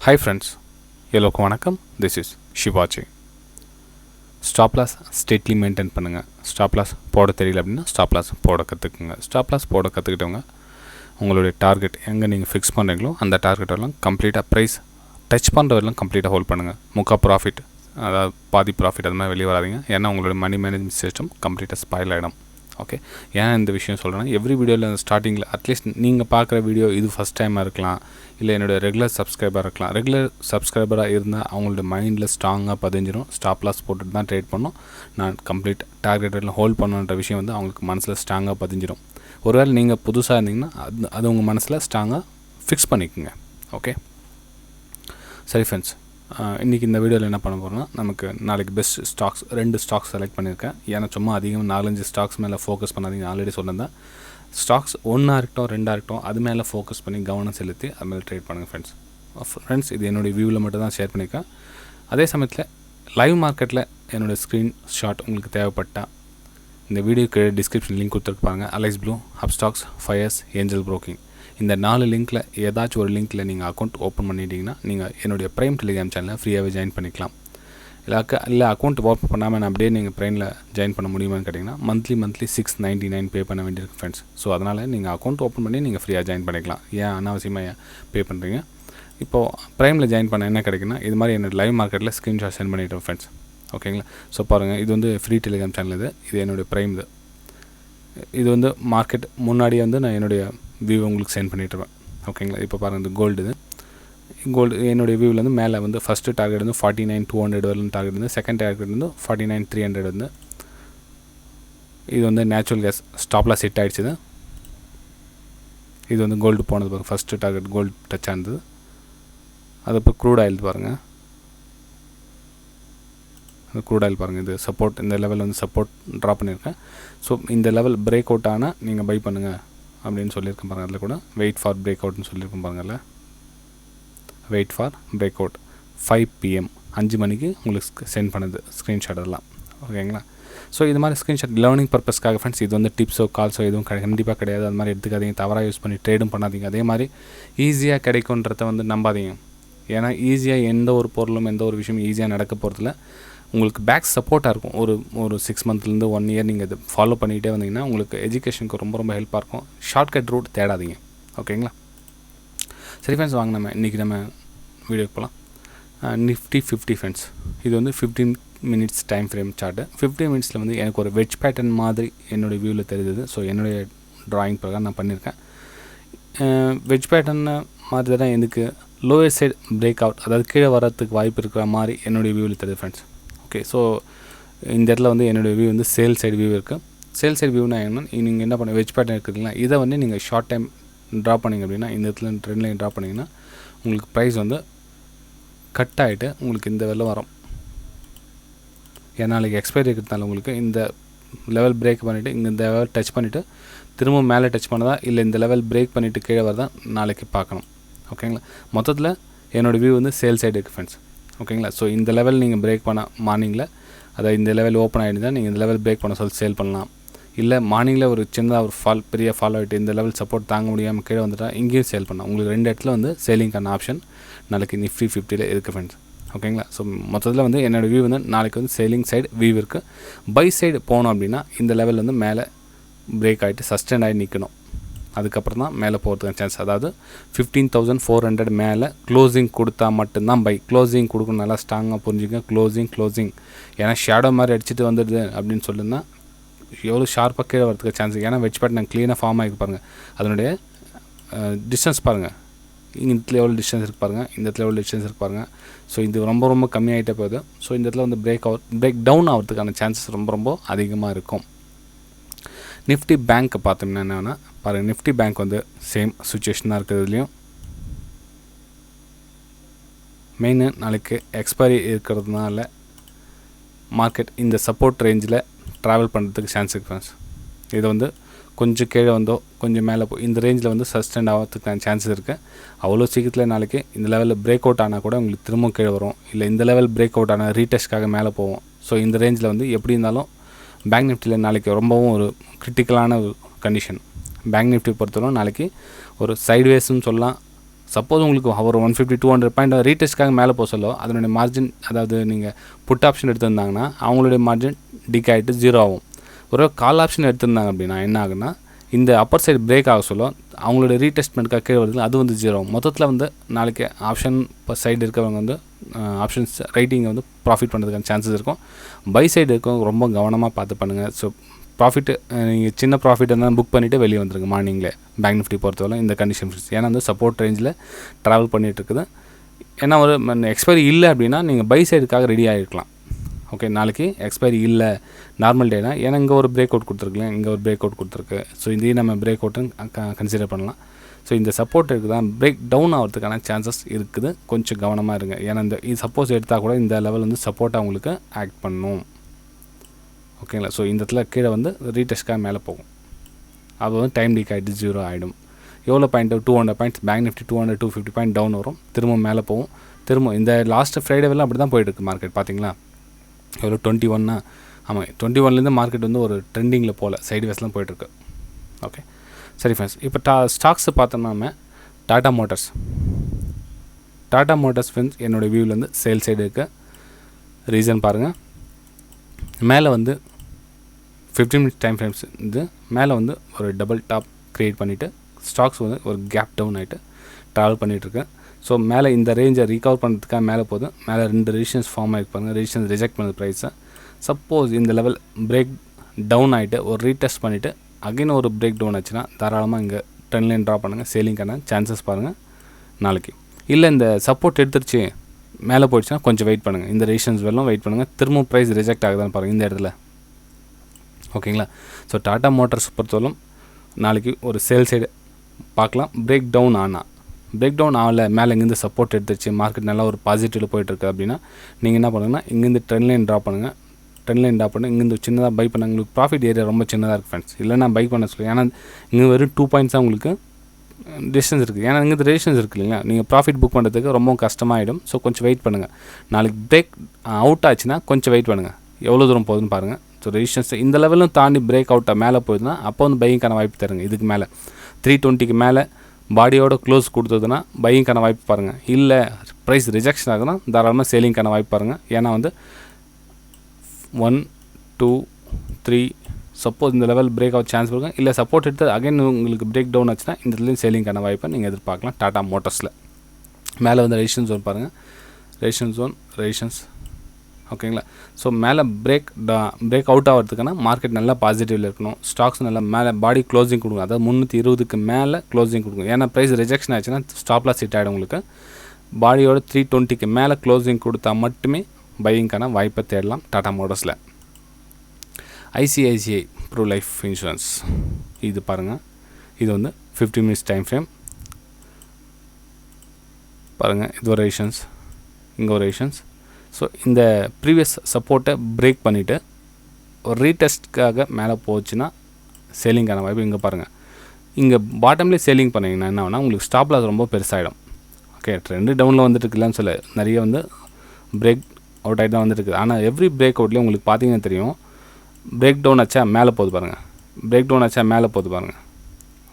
Hi friends, எல்லோருக்கும் வணக்கம். This is Shivaji. Stop loss strictly maintain பண்ணுங்கள். ஸ்டாப் லாஸ் போட தெரியல அப்படின்னா ஸ்டாப் லாஸ் போட கற்றுக்குங்க. ஸ்டாப் லாஸ் போட கற்றுக்கிட்டவங்க உங்களுடைய டார்கெட் எங்கே நீங்கள் ஃபிக்ஸ் பண்ணுறீங்களோ அந்த டார்கெட்டெல்லாம் கம்ப்ளீட்டாக ப்ரைஸ் டச் பண்ணுறவரெல்லாம் கம்ப்ளீட்டாக ஹோல்ட் பண்ணுங்கள். முக்கால் ப்ராஃபிட், அதாவது பாதி ப்ராஃபிட் அது மாதிரி வெளியே வராதிங்க. ஏன்னா உங்களோட மணி மேனேஜ்மெண்ட் சிஸ்டம் கம்ப்ளீட்டாக ஸ்பாயில் ஆகிடும். ஓகே, ஏன் இந்த விஷயம் சொல்கிறேன்னா, எவ்ரி வீடியோவில் ஸ்டார்டிங்கில் அட்லீஸ்ட் நீங்கள் பார்க்குற வீடியோ இது ஃபஸ்ட் டைமாக இருக்கலாம், இல்லை என்னோடய ரெகுலர் சப்ஸ்கிரைபராக இருக்கலாம். ரெகுலர் சப்ஸ்கிரைபராக இருந்தால் அவங்களோட மைண்டில் ஸ்ட்ராங்காக பதிஞ்சிடும். ஸ்டாப் லாஸ் போட்டுட்டு தான் ட்ரேட் பண்ணோம், நான் கம்ப்ளீட் டார்கெட்டில் ஹோல்ட் பண்ணுன்ற விஷயம் வந்து அவங்களுக்கு மனசில் ஸ்ட்ராங்காக பதிஞ்சிடும். ஒருவேளை நீங்கள் புதுசாக இருந்தீங்கன்னா அது உங்கள் மனசில் ஸ்ட்ராங்காக ஃபிக்ஸ் பண்ணிக்கோங்க. ஓகே, சரி ஃப்ரெண்ட்ஸ், இன்றைக்கி இந்த வீடியோவில் என்ன பண்ண போகிறோன்னா, நமக்கு நாளைக்கு பெஸ்ட் ஸ்டாக்ஸ் 2 ஸ்டாக்ஸ் செலக்ட் பண்ணியிருக்கேன். ஏன்னா சும்மா அதிகமாக 4-5 ஸ்டாக்ஸ் மேலே ஃபோக்கஸ் பண்ணாதீங்க. ஆல்ரெடி சொன்னதான், ஸ்டாக்ஸ் 1 இருக்கட்டும் 2 இருக்கட்டும் அது மேலே ஃபோக்கஸ் பண்ணி கவனம் செலுத்தி அது மேலே ட்ரேட் பண்ணுங்கள் ஃப்ரெண்ட்ஸ். இது என்னுடைய வியூவில் மட்டும் தான் ஷேர் பண்ணியிருக்கேன். அதே சமயத்தில் லைவ் மார்க்கெட்டில் என்னோடய ஸ்க்ரீன் ஷாட் உங்களுக்கு தேவைப்பட்டால் இந்த வீடியோக்கு டிஸ்கிரிப்ஷன் லிங்க் கொடுத்துருக்கு பாருங்கள். Alice Blue, Upstox, Fyers, Angel Broking, இந்த 4 லிங்க்கில் ஏதாச்சும் ஒரு லிங்க்கில் நீங்கள் அக்கௌண்ட் ஓப்பன் பண்ணிட்டீங்கன்னா நீங்கள் என்னுடைய ப்ரைம் டெலிகிராம் சேனலில் ஃப்ரீயாகவே ஜாயின் பண்ணிக்கலாம். இல்லை அக்கௌண்ட் ஓப்பன் பண்ணாமல் நான் அப்படியே நீங்கள் ப்ரைமில் ஜாயின் பண்ண முடியுமான்னு கேட்டிங்கன்னா மந்த்லி $6.99 பே பண்ண வேண்டியிருக்கு ஃப்ரெண்ட்ஸ். ஸோ அதனால் நீங்கள் அக்கௌண்ட் ஓப்பன் பண்ணி நீங்கள் ஃப்ரீயாக ஜாயின் பண்ணிக்கலாம். ஏன் அனாவசியமாக பே பண்ணுறீங்க? இப்போது ப்ரைமில் ஜாயின் பண்ண என்ன கிடைக்குன்னா, இது மாதிரி என்னோடய லைவ் மார்க்கெட்டில் ஸ்க்ரீன்ஷாட் சென்ட் பண்ணிவிட்டோம் ஃப்ரெண்ட்ஸ். ஓகேங்களா? ஸோ பாருங்கள், இது வந்து ஃப்ரீ டெலிகிராம் சேனல். இது என்னுடைய ப்ரைம். இது வந்து மார்க்கெட் முன்னாடியே வந்து நான் என்னுடைய வியூ உங்களுக்கு சென்ட் பண்ணிட்டுருவேன். ஓகேங்களா? இப்போ பாருங்கள், இந்த கோல்டு என்னுடைய வியூவில் வந்து மேலே வந்து ஃபஸ்ட்டு டார்கெட் வந்து 49,200 வரலும் டார்கெட் வந்து, செகண்ட் டார்கெட் வந்து 49,300 வந்து. இது வந்து natural gas stop loss hit ஆகிடுச்சு. இது வந்து கோல்டு போனது பாருங்கள், ஃபஸ்ட்டு டார்கெட் கோல்டு டச் ஆனது. அது இப்போ க்ரூட் ஆயில் பாருங்கள், க்ரூட் ஆயில் பாருங்கள், இது சப்போர்ட், இந்த லெவல் வந்து சப்போர்ட் ட்ரா பண்ணியிருக்கேன். ஸோ இந்த லெவல் பிரேக் அவுட் ஆனால் நீங்கள் பை பண்ணுங்கள் அப்படின்னு சொல்லியிருக்கேன் பாருங்கள். அதில் கூட வெயிட் ஃபார் பிரேக் அவுட்னு சொல்லியிருக்கேன் பாருங்கள்ல. Wait for break out 5 PM 5 மணிக்கு உங்களுக்கு சென்ட் பண்ணுது ஸ்க்ரீன்ஷாட் எல்லாம். ஓகேங்களா? ஸோ இது மாதிரி ஸ்க்ரீன்ஷாட் லேர்னிங் பர்பஸ்க்காக ஃப்ரெண்ட்ஸ். இது வந்து டிப்ஸோ கால்ஸோ எதுவும் கண்டிப்பாக கிடையாது. அது மாதிரி எடுத்துக்காதீங்க, தவறாக யூஸ் பண்ணி ட்ரேடும் பண்ணாதீங்க. அதே மாதிரி ஈஸியாக கிடைக்குன்றத வந்து நம்பாதீங்க. ஏன்னா ஈஸியாக எந்த ஒரு பொருளும் எந்த ஒரு விஷயமும் ஈஸியாக நடக்க போகிறதில்ல. உங்களுக்கு பேக் சப்போர்ட்டாக இருக்கும். ஒரு 6 மந்த்லேருந்து 1 இயர் நீங்கள் இதை ஃபாலோ பண்ணிகிட்டே வந்தீங்கன்னா உங்களுக்கு எஜுகேஷனுக்கு ரொம்ப ஹெல்ப்பாக இருக்கும். ஷார்ட்கட் ரூட் தேடாதீங்க. ஓகேங்களா? சரி ஃப்ரெண்ட்ஸ், வாங்க இன்றைக்கி நம்ம வீடியோக்கு போகலாம். Nifty 50 friends. இது வந்து 15 மினிட்ஸ் டைம் ஃப்ரேம் சார்ட்டு. 15 மினிட்ஸில் வந்து எனக்கு ஒரு வெட்ஜ் பேட்டர்ன் மாதிரி என்னுடைய வியூவில் தெரியுது. ஸோ என்னுடைய ட்ராயிங் பிரகாரம் நான் பண்ணியிருக்கேன். வெட்ஜ் பேட்டர்ன் மாதிரி தான் எனக்கு லோயர் சைடு பிரேக் அவுட், அதாவது கீழே வரத்துக்கு வாய்ப்பு இருக்கிற மாதிரி என்னுடைய வியூவில் தெரியுது ஃப்ரெண்ட்ஸ். ஓகே, ஸோ இந்த இடத்துல வந்து என்னுடைய வியூ வந்து சேல் சைடு வியூ இருக்குது. சேல் சைடு வியூனா என்ன, நீங்கள் என்ன பண்ண வெஜ் பேட்டர்ன் இருக்குதுங்களா, இதை வந்து நீங்கள் ஷார்ட் டைம் ட்ரா பண்ணிங்க அப்படின்னா, இந்த இடத்துல ட்ரெண்ட் லைன் ட்ரா பண்ணிங்கன்னா உங்களுக்கு ப்ரைஸ் வந்து கட் ஆகிட்டு உங்களுக்கு இந்த வெள்ளம் வரும். ஏன்னா நாளைக்கு எக்ஸ்பைரி இருக்கிறதுனால உங்களுக்கு இந்த லெவல் பிரேக் பண்ணிவிட்டு இங்கே இந்த லெவல் டச் பண்ணிவிட்டு திரும்ப மேலே டச் பண்ணதா, இல்லை இந்த லெவல் பிரேக் பண்ணிவிட்டு கீழே வரதான் நாளைக்கு பார்க்கணும். ஓகேங்களா? மொத்தத்தில் என்னோடய வியூ வந்து சேல் சைடு இருக்குது ஃப்ரெண்ட்ஸ். ஓகேங்களா? ஸோ இந்த லெவல் நீங்கள் பிரேக் பண்ண மார்னிங்கில், அதாவது இந்த லெவல் ஓப்பன் ஆகிடுந்தால் நீங்கள் இந்த லெவல் பிரேக் பண்ண சொல்லி சேல் பண்ணலாம். இல்லை மார்னிங்கில் ஒரு சின்னதாக ஒரு பெரிய ஃபால் ஆகிட்டு இந்த லெவல் சப்போர்ட் தாங்க முடியாமல் கீழே வந்துட்டால் இங்கேயும் சேல் பண்ணலாம். உங்களுக்கு 2 இடத்துல வந்து சேலிங்கான ஆப்ஷன் நாளைக்கு நிஃப்டி 50 இருக்குது ஃப்ரெண்ட்ஸ். ஓகேங்களா? ஸோ மொத்தத்தில் வந்து என்னோடய வியூ வந்து நாளைக்கு வந்து சேலிங் சைடு வியூ இருக்குது. பை சைடு போனோம் அப்படின்னா இந்த லெவல் வந்து மேலே பிரேக் ஆகிட்டு சஸ்டெண்ட் ஆகி நிற்கணும். அதுக்கப்புறம் தான் மேலே போகிறதுக்கான சான்ஸ். அதாவது 15,400 மேலே க்ளோசிங் கொடுத்தா மட்டும்தான் பை. க்ளோசிங் கொடுக்கணும், நல்லா ஸ்ட்ராங்காக புரிஞ்சுங்க. க்ளோசிங் ஏன்னா ஷேடோ மாதிரி அடிச்சுட்டு வந்துடுது அப்படின்னு சொல்லுன்னா எவ்வளோ ஷார்ப்பாக கீழே வரதுக்கு சான்ஸ். ஏன்னா வெட்ஜ் பேட்டர்ன் க்ளீனாக ஃபார்ம் ஆகிருக்கு பாருங்கள். அதனுடைய டிஸ்டன்ஸ் பாருங்கள், இந்த இடத்துல எவ்வளோ டிஸ்டன்ஸ் இருக்கு பாருங்கள், இந்த இடத்துல எவ்வளோ டிஸ்டன்ஸ் இருக்கு பாருங்கள். ஸோ இது ரொம்ப கம்மியாகிட்டே போகுது. ஸோ இந்த இடத்துல வந்து பிரேக் டவுன் ஆகிறதுக்கான சான்சஸ் ரொம்ப அதிகமாக இருக்கும். நிஃப்டி பேங்க்கை பார்த்தோம்னா என்னென்னா பாருங்கள், நிஃப்டி பேங்க் வந்து சேம் சுச்சுவேஷன் தான் இருக்குது. இதுலேயும் மெயின் நாளைக்கு எக்ஸ்பைரி இருக்கிறதுனால மார்க்கெட் இந்த சப்போர்ட் ரேஞ்சில் ட்ராவல் பண்ணுறதுக்கு சான்ஸ் இருக்குது ஃப்ரெண்ட்ஸ். இதை வந்து கொஞ்சம் கீழே வந்தோ கொஞ்சம் மேலே இந்த ரேஞ்சில் வந்து சஸ்டெண்ட் ஆகிறதுக்கான சான்சஸ் இருக்குது. அவ்வளோ சீக்கிரத்தில் நாளைக்கு இந்த லெவலில் பிரேக் அவுட் ஆனால் கூட உங்களுக்கு திரும்ப கீழே வரும். இல்லை இந்த லெவல் பிரேக் அவுட் ஆனால் ரீடெஸ்ட்காக மேலே போவோம். ஸோ இந்த ரேஞ்சில் வந்து எப்படி இருந்தாலும் பேங்க் நிஃப்டியில் நாளைக்கு ரொம்பவும் ஒரு கிரிட்டிக்கலான ஒரு கண்டிஷன். பேங்க் நிஃப்டி பொறுத்தவரை நாளைக்கு ஒரு சைட்வேஸ்ன்னு சொல்லலாம், சப்போஸ் உங்களுக்கு ஒரு 150-200 பாயிண்ட் ரீடெஸ்ட்காக மேலே போக சொல்ல அதனுடைய மார்ஜின், அதாவது நீங்கள் புட் ஆப்ஷன் எடுத்திருந்தாங்கன்னா அவங்களுடைய மார்ஜின் டிக் ஆகிட்டு 0 ஆகும். ஒரு கால் ஆப்ஷன் எடுத்திருந்தாங்க அப்படின்னா என்ன ஆகுன்னா, இந்த அப்பர் சைடு பிரேக் ஆக சொல்ல அவங்களுடைய ரீடெஸ்ட்மெண்ட்காக கீழே வருது, அது வந்து 0 ஆகும். மொத்தத்தில் வந்து நாளைக்கு ஆப்ஷன் இப்போ சைடு இருக்கிறவங்க வந்து ஆப்ஷன்ஸ் ரைட்டிங்கை வந்து ப்ராஃபிட் பண்ணுறதுக்கான சான்சஸ் இருக்கும். பை சைடு இருக்கவங்க ரொம்ப கவனமாக பார்த்து பண்ணுங்கள். ஸோ ப்ராஃபிட்டு நீங்கள் சின்ன ப்ராஃபிட் இருந்தாலும் புக் பண்ணிவிட்டு வெளியே வந்துருங்க மார்னிங்கில் பேங்க் நிஃப்டி பொறுத்தவரை இந்த கண்டிஷன். ஏன்னா வந்து சப்போர்ட் ரேஞ்சில் ட்ராவல் பண்ணிகிட்டு இருக்குது. ஏன்னா ஒரு எக்ஸ்பைரி இல்லை அப்படின்னா நீங்கள் பை சைடுக்காக ரெடி ஆகிருக்கலாம். ஓகே, நாளைக்கு எக்ஸ்பைரி இல்லை, நார்மல் டேனா, ஏன்னா இங்கே ஒரு பிரேக் அவுட் கொடுத்துருக்கலாம், இங்கே ஒரு பிரேக் அவுட் கொடுத்துருக்கு. ஸோ இதையும் நம்ம பிரேக் அவுட்டுன்னு கன்சிடர் பண்ணலாம். ஸோ இந்த சப்போர்ட் இருக்குது தான் பிரேக் டவுன் ஆகிறதுக்கான சான்சஸ் இருக்குது. கொஞ்சம் கவனமாக இருங்க. ஏன்னா இந்த இது சப்போஸ் எடுத்தால் கூட இந்த லெவல் வந்து சப்போர்ட்டாக உங்களுக்கு ஆக்ட் பண்ணும். ஓகேங்களா? ஸோ இந்த இடத்துல கீழே வந்து ரீடெஸ்ட்காக மேலே போகும். அது வந்து டைம் லீக் ஆகிட்டு 0 ஆகிடும். எவ்வளோ point? 200 points bank Nifty 200-250 point down வரும், திரும்ப மேலே போகும். திரும்ப இந்த லாஸ்ட் ஃப்ரைடேவெல்லாம் அப்படி தான் போயிட்டுருக்கு மார்க்கெட். பார்த்தீங்களா எவ்வளோ 21? ஆமாம், 21லேருந்து மார்க்கெட் வந்து ஒரு ட்ரெண்டிங்கில் போகல, சைடு வேஸ்லாம் போயிட்டுருக்கு. ஓகே, சரி ஃப்ரெண்ட்ஸ். இப்போ ஸ்டாக்ஸ் பார்த்தோம்னா நம்ம டாடா மோட்டர்ஸ் ஃப்ரெண்ட்ஸ் என்னோடய வியூவிலேருந்து சேல் சைடு இருக்குது. ரீசன் பாருங்கள், மேலே வந்து 15 மினிட்ஸ் டைம் ஃப்ரேம்ஸ் இது மேலே வந்து ஒரு டபுள் டாப் க்ரியேட் பண்ணிவிட்டு ஸ்டாக்ஸ் வந்து ஒரு கேப் டவுன் ஆகிட்டு ட்ராவல் பண்ணிகிட்ருக்கு. ஸோ மேலே இந்த ரேஞ்சை ரீகவர் பண்ணுறதுக்காக மேலே போகுது. மேலே 2 ரெசிஸ்டன்ஸ் ஃபார்ம் ஆகிருப்பாங்க. ரெசிஸ்டன்ஸ் ரிஜெக்ட் பண்ணுறது ப்ரைஸை. சப்போஸ் இந்த லெவல் பிரேக் டவுன் ஆகிட்டு ஒரு ரீடெஸ்ட் பண்ணிவிட்டு அகைன் ஒரு பிரேக் டவுன் ஆச்சுன்னா தாராளமாக இங்கே ட்ரெண்ட் லைன் ட்ரா பண்ணுங்கள். சேலிங்கான சான்சஸ் பாருங்கள் நாளைக்கு. இல்லை இந்த சப்போர்ட் எடுத்துருச்சு மேலே போயிடுச்சுன்னா கொஞ்சம் வெயிட் பண்ணுங்கள். இந்த ரெசிஸ்டன்ஸ் வெல்லும் வெயிட் பண்ணுங்கள். திரும்ப ப்ரைஸ் ரிஜெக்ட் ஆகுதான்னு பாருங்கள் இந்த இடத்துல. ஓகேங்களா? ஸோ டாடா மோட்டார்ஸ் பொறுத்தவரைக்கும் நாளைக்கு ஒரு சேல் சைடு பார்க்கலாம். பிரேக் டவுன் ஆகலை, மேலே இங்கேருந்து சப்போர்ட் எடுத்துருச்சு, மார்க்கெட் நல்லா ஒரு பாசிட்டிவில் போயிட்டுருக்கு அப்படின்னா நீங்கள் என்ன பண்ணுங்கன்னா இங்கேருந்து ட்ரெண்ட் லைன் ட்ரா பண்ணுங்கள். ட்ரெண்ட் லைன் ட்ரா பண்ணி இங்கேருந்து சின்னதாக பை பண்ண உங்களுக்கு ப்ராஃபிட் ஏரியா ரொம்ப சின்னதாக இருக்குது ஃப்ரெண்ட்ஸ். இல்லைனா பை பண்ண சொல்லுங்கள். ஏன்னா இங்கே வெறும் 2 பாயிண்ட்ஸ் தான் உங்களுக்கு டிஸ்டன்ஸ் இருக்குது. ஏன்னா இங்கே ரெசிஸ்டன்ஸ் இருக்குது இல்லைங்களா, நீங்கள் ப்ராஃபிட் புக் பண்ணுறதுக்கு ரொம்ப கஷ்டமாகிடும். ஸோ கொஞ்சம் வெயிட் பண்ணுங்கள். நாளைக்கு பிரேக் அவுட் ஆச்சுன்னா கொஞ்சம் வெயிட் பண்ணுங்கள். எவ்வளோ தூரம் போகுதுன்னு பாருங்கள். ஸோ ரெசிஸ்டன்ஸ் இந்த லெவலும் தாண்டி பிரேக் அவுட்டாக மேலே போகுதுன்னா அப்போ வந்து பையிங்கான வாய்ப்பு தருங்க. இதுக்கு மேலே 320க்கு மேலே பாடியோட க்ளோஸ் கொடுத்ததுன்னா பையிங்கான வாய்ப்பு பாருங்கள். இல்லை ப்ரைஸ் ரிஜெக்ஷன் ஆகுதுன்னா தாராளமாக சேலிங்கான வாய்ப்பு பாருங்கள். ஏன்னா வந்து 1, 2, 3 சப்போஸ் இந்த லெவல் பிரேக் அவுட் சான்ஸ் இருக்கும். இல்லை சப்போர்ட் எடுத்து அகைன் உங்களுக்கு பிரேக் டவுன் ஆச்சுன்னா இந்த இடத்துலையும் சேலிங்கான வாய்ப்பை நீங்கள் எதிர்பார்க்கலாம். டாடா மோட்டர்ஸில் மேலே வந்து ரெசிஸ்டன்ஸ் ஜோன் பாருங்கள், ரெசிஸ்டன்ஸ். ஓகேங்களா? ஸோ மேலே பிரேக் அவுட் ஆகிறதுக்கான மார்க்கெட் நல்லா பாசிட்டிவில் இருக்கணும். ஸ்டாக்ஸ் நல்லா மேலே பாடி க்ளோசிங் கொடுக்கும். அதாவது 320க்கு மேலே க்ளோசிங் கொடுக்கும். ஏன்னா ப்ரைஸ் ரிஜெக்ஷன் ஆச்சுன்னா ஸ்டாப் லாஸ் ஹிட் ஆகிடும் உங்களுக்கு. பாடியோட 320க்கு மேலே க்ளோசிங் கொடுத்தா மட்டுமே பையிங்கான வாய்ப்பை தேடலாம் டாடா மோட்டர்ஸில். ஐசிஐசிஐ ப்ரூ லைஃப் இன்சூரன்ஸ் இது பாருங்கள். இது வந்து 50 மினிட்ஸ் டைம் ஃப்ரேம் பாருங்கள். இது ஒரு ரெசிஸ்டன்ஸ், இங்கே ஒரு ரெசிஸ்டன்ஸ். ஸோ இந்த ப்ரீவியஸ் சப்போர்ட்டை பிரேக் பண்ணிவிட்டு ஒரு ரீடெஸ்ட்காக மேலே போச்சுன்னா சேலிங்கான வாய்ப்பு இங்கே பாருங்கள். இங்கே பாட்டம்லேயே சேலிங் பண்ணிங்கன்னா என்ன ஆகுனா உங்களுக்கு ஸ்டாப் லாஸ் ரொம்ப பெருசாகிடும். ஓகே, ட்ரெண்டு டவுனில் வந்துட்டு இருக்குல்லன்னு சொல்ல நிறைய வந்து பிரேக் அவுட் ஆகிட்டு தான் வந்துட்டு இருக்குது. ஆனால் எவ்ரி பிரேக் அவுட்லேயும் உங்களுக்கு பார்த்தீங்கன்னா தெரியும் பிரேக் டவுன் ஆச்சா மேலே போகுது பாருங்கள்.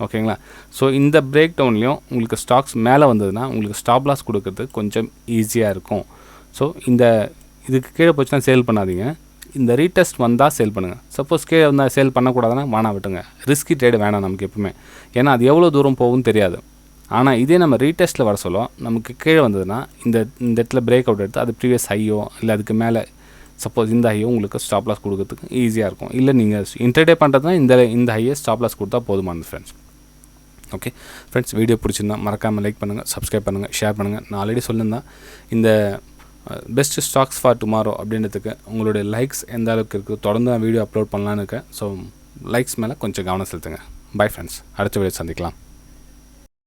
ஓகேங்களா? ஸோ இந்த பிரேக் டவுன்லேயும் உங்களுக்கு ஸ்டாக்ஸ் மேலே வந்ததுன்னா உங்களுக்கு ஸ்டாப் லாஸ் கொடுக்கறதுக்கு கொஞ்சம் ஈஸியாக இருக்கும். ஸோ இதுக்கு கீழே போச்சுன்னா சேல் பண்ணாதீங்க. இந்த ரீடெஸ்ட் வந்தால் சேல் பண்ணுங்கள். சப்போஸ் கீழே வந்தால் சேல் பண்ணக்கூடாதுன்னா வேணாம், விட்டுங்க. ரிஸ்கி ட்ரேடு வேணாம் நமக்கு எப்பவுமே. ஏன்னா அது எவ்வளோ தூரம் போகும்னு தெரியாது. ஆனால் இதே நம்ம ரீடெஸ்ட்டில் வர சொல்ல நமக்கு கீழே வந்ததுன்னா இந்த இடத்துல பிரேக் அவுட் எடுத்து அது ப்ரீவியஸ் ஹையோ இல்லை அதுக்கு மேலே சப்போஸ் இந்த ஹையோ உங்களுக்கு ஸ்டாப் லாஸ் கொடுக்கறதுக்கு ஈஸியாக இருக்கும். இல்லை நீங்கள் இன்ட்ரடே பண்ணுறதுனா இந்த ஹையை ஸ்டாப் லாஸ் கொடுத்தா போதுமானது ஃப்ரெண்ட்ஸ். ஓகே ஃப்ரெண்ட்ஸ், வீடியோ பிடிச்சிருந்தா மறக்காமல் லைக் பண்ணுங்கள், சப்ஸ்கிரைப் பண்ணுங்கள், ஷேர் பண்ணுங்கள். நான் ஆல்ரெடி சொல்லியிருந்தேன் இந்த பெஸ்ட் ஸ்டாக்ஸ் ஃபார் டுமாரோ அப்படின்றதுக்கு உங்களுடைய லைக்ஸ் எந்த அளவுக்கு இருக்குது, தொடர்ந்து நான் வீடியோ அப்லோட் பண்ணலான்னு இருக்கேன். ஸோ லைக்ஸ் மேலே கொஞ்சம் கவனம் செலுத்துங்க. பை ஃப்ரெண்ட்ஸ், அடுத்த வீடியோ சந்திக்கலாம்.